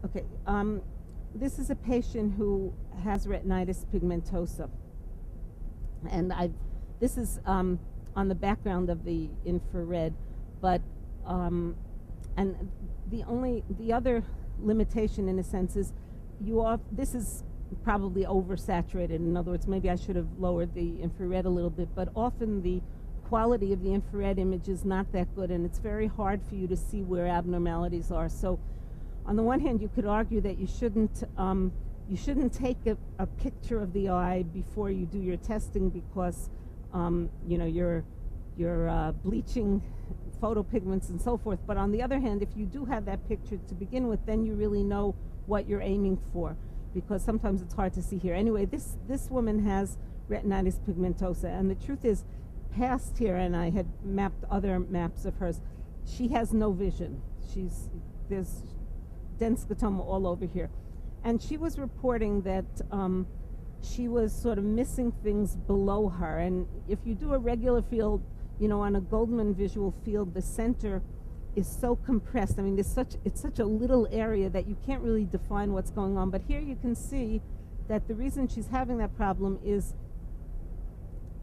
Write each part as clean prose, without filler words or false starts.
Okay, this is a patient who has retinitis pigmentosa, and this is on the background of the infrared, but and the other limitation in a sense is this is probably oversaturated. In other words, maybe I should have lowered the infrared a little bit, but often the quality of the infrared image is not that good, and it's very hard for you to see where abnormalities are. So on the one hand, you could argue that you shouldn't take a picture of the eye before you do your testing, because you're bleaching photopigments and so forth. But on the other hand, if you do have that picture to begin with, then you really know what you're aiming for, because sometimes it's hard to see here. Anyway, this woman has retinitis pigmentosa, and the truth is, past here, and I had mapped other maps of hers, she has no vision. There's dense scotoma all over here. And she was reporting that she was sort of missing things below her. And if you do a regular field, on a Goldman visual field, the center is so compressed. I mean, it's such a little area that you can't really define what's going on. But here you can see that the reason she's having that problem is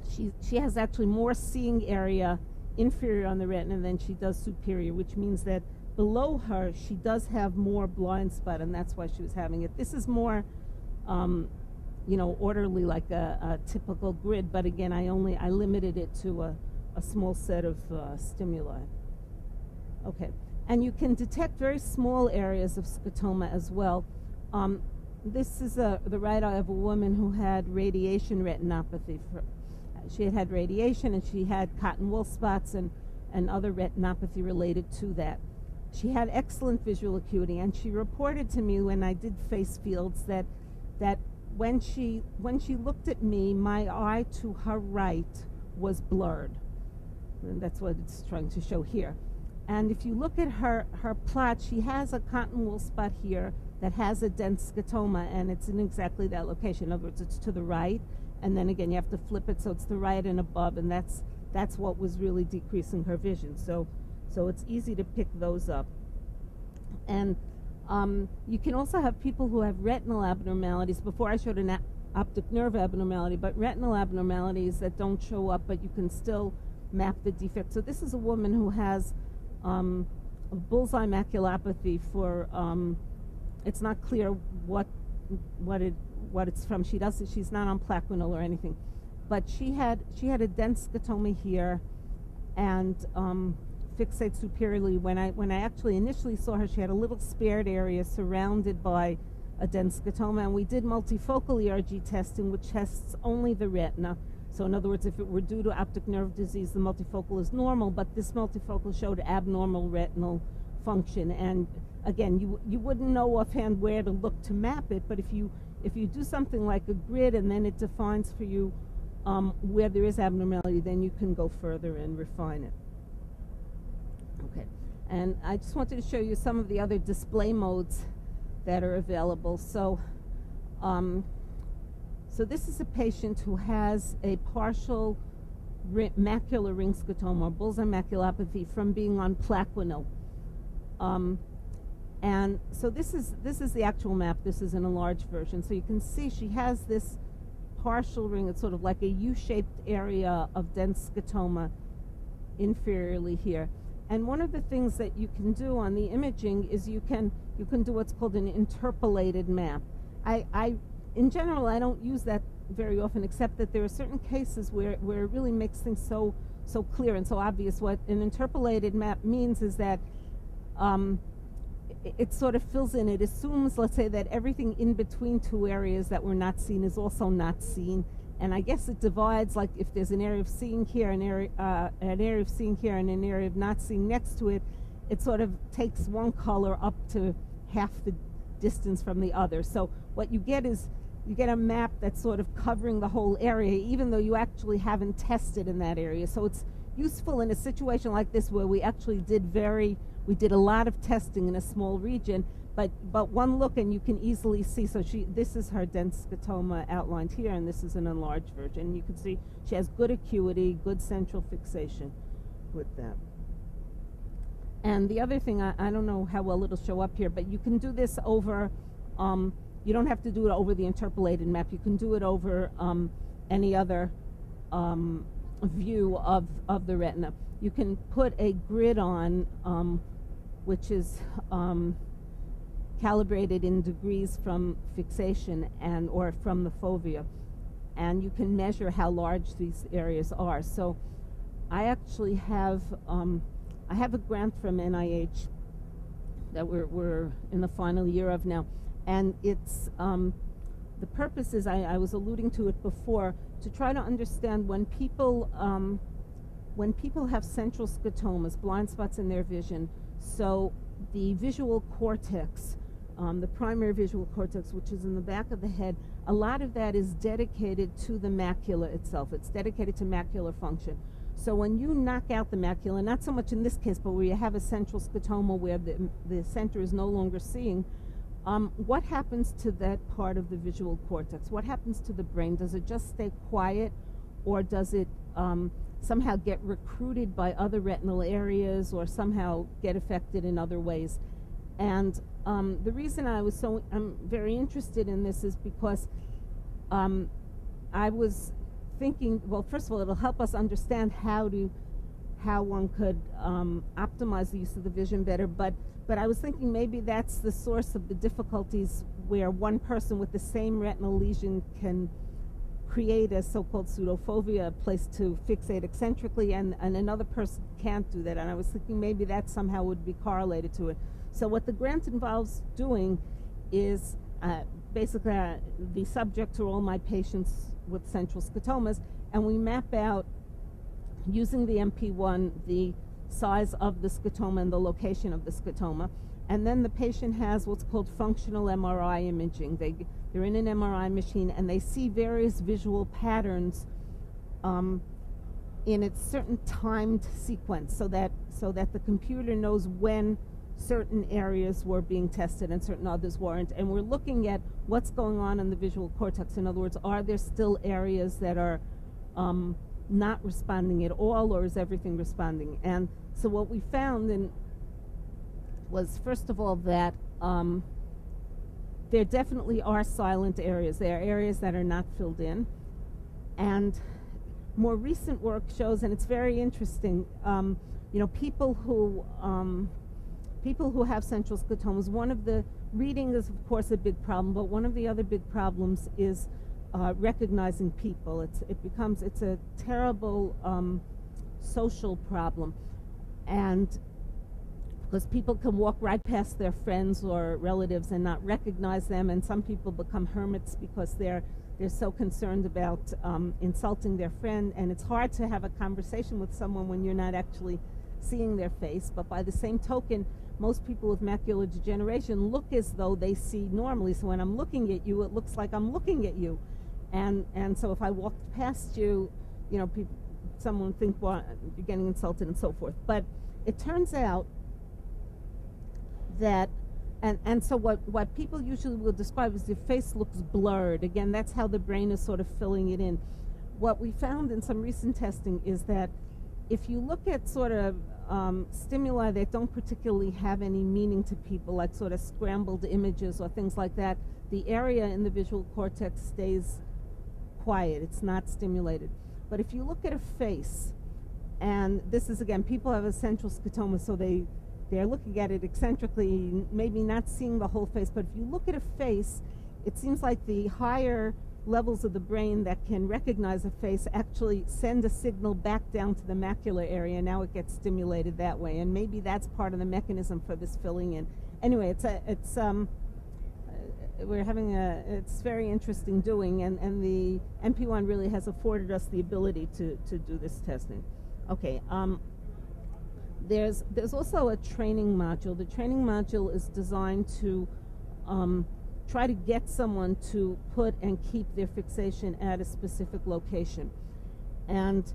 she has actually more seeing area inferior on the retina than she does superior, which means that below her she does have more blind spot, and that's why she was having it. This is more orderly, like a typical grid, but again, I limited it to a small set of stimuli. Okay, and you can detect very small areas of scotoma as well. This is the right eye of a woman who had radiation retinopathy. She had radiation, and she had cotton wool spots and other retinopathy related to that. She had excellent visual acuity, and she reported to me when I did face fields that when she looked at me, my eye to her right was blurred. And that's what it's trying to show here. And if you look at her plot, she has a cotton wool spot here that has a dense scotoma, and it's in exactly that location. In other words, it's to the right, and then again you have to flip it so it's the right and above, and that's what was really decreasing her vision. So it's easy to pick those up. And you can also have people who have retinal abnormalities. Before I showed an optic nerve abnormality, but retinal abnormalities that don't show up, but you can still map the defect. So this is a woman who has a bullseye maculopathy for, it's not clear what it's from. She's not on Plaquenil or anything, but she had a dense scotoma here, and fixate superiorly. When I actually initially saw her, she had a little spared area surrounded by a dense scotoma, and we did multifocal ERG testing, which tests only the retina. So in other words, if it were due to optic nerve disease, the multifocal is normal, but this multifocal showed abnormal retinal function. And again, you wouldn't know offhand where to look to map it, but if you do something like a grid and then it defines for you where there is abnormality, then you can go further and refine it. Okay, and I just wanted to show you some of the other display modes that are available. So this is a patient who has a partial macular ring scotoma, or bullseye maculopathy, from being on Plaquenil. And so this is the actual map. This is an enlarged version. So you can see she has this partial ring. It's sort of like a U-shaped area of dense scotoma inferiorly here. And one of the things that you can do on the imaging is you can do what's called an interpolated map. In general, I don't use that very often, except that there are certain cases where it really makes things so clear and so obvious. What an interpolated map means is that it sort of fills in. It assumes, let's say, that everything in between two areas that were not seen is also not seen. And I guess it divides, like if there's an area of seeing here, an area of seeing here, and an area of not seeing next to it, it sort of takes one color up to half the distance from the other. So what you get is you get a map that's sort of covering the whole area, even though you actually haven't tested in that area. So it's useful in a situation like this where we actually did a lot of testing in a small region, but one look and you can easily see. So this is her dense scotoma outlined here, and this is an enlarged version. You can see she has good acuity, good central fixation with that. And the other thing, I don't know how well it'll show up here, but you can do this over, you don't have to do it over the interpolated map. You can do it over any other view of the retina. You can put a grid on, which is calibrated in degrees from fixation and or from the fovea, and you can measure how large these areas are. So I actually have I have a grant from NIH that we're in the final year of now, and it's the purpose is, I was alluding to it before, to try to understand when people have central scotomas, blind spots in their vision. So the visual cortex, the primary visual cortex, which is in the back of the head, a lot of that is dedicated to the macula itself. It's dedicated to macular function. So when you knock out the macula, not so much in this case, but where you have a central scotoma where the center is no longer seeing, what happens to that part of the visual cortex? What happens to the brain? Does it just stay quiet, or does it somehow get recruited by other retinal areas, or somehow get affected in other ways? And the reason I'm very interested in this is because I was thinking, well, first of all, it'll help us understand how one could optimize the use of the vision better, but I was thinking maybe that's the source of the difficulties, where one person with the same retinal lesion can create a so-called pseudofovea, a place to fixate eccentrically, and another person can't do that. And I was thinking maybe that somehow would be correlated to it. So what the grant involves doing is basically the subject to all my patients with central scotomas, and we map out, using the MP1, the size of the scotoma and the location of the scotoma. And then the patient has what's called functional MRI imaging. They're in an MRI machine, and they see various visual patterns in a certain timed sequence, so that the computer knows when certain areas were being tested and certain others weren't. And we're looking at what's going on in the visual cortex. In other words, are there still areas that are not responding at all, or is everything responding? And so what we found was, first of all, that there definitely are silent areas. There are areas that are not filled in. And more recent work shows, and it's very interesting, people who have central scotomas, one of the, reading is of course a big problem, but one of the other big problems is recognizing people. It's a terrible social problem, and because people can walk right past their friends or relatives and not recognize them, and some people become hermits because they're so concerned about insulting their friend, and it's hard to have a conversation with someone when you're not actually seeing their face. But by the same token, most people with macular degeneration look as though they see normally. So when I'm looking at you, it looks like I'm looking at you. And so if I walked past you, someone would think, well, you're getting insulted and so forth. But it turns out that, and so what people usually will describe is your face looks blurred. Again, that's how the brain is sort of filling it in. What we found in some recent testing is that if you look at sort of stimuli that don't particularly have any meaning to people, like sort of scrambled images or things like that, the area in the visual cortex stays quiet. It's not stimulated. But if you look at a face, and this is, again, people have a central scotoma, so they're looking at it eccentrically, maybe not seeing the whole face, but if you look at a face, it seems like the higher levels of the brain that can recognize a face actually send a signal back down to the macular area. Now it gets stimulated that way, and maybe that's part of the mechanism for this filling in. Anyway, it's very interesting doing, and the MP1 really has afforded us the ability to do this testing. Okay, there's also a training module. The training module is designed to try to get someone to put and keep their fixation at a specific location. And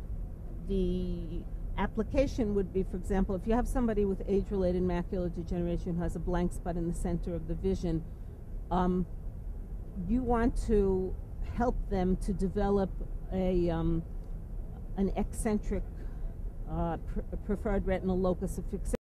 the application would be, for example, if you have somebody with age-related macular degeneration who has a blank spot in the center of the vision, you want to help them to develop an eccentric preferred retinal locus of fixation.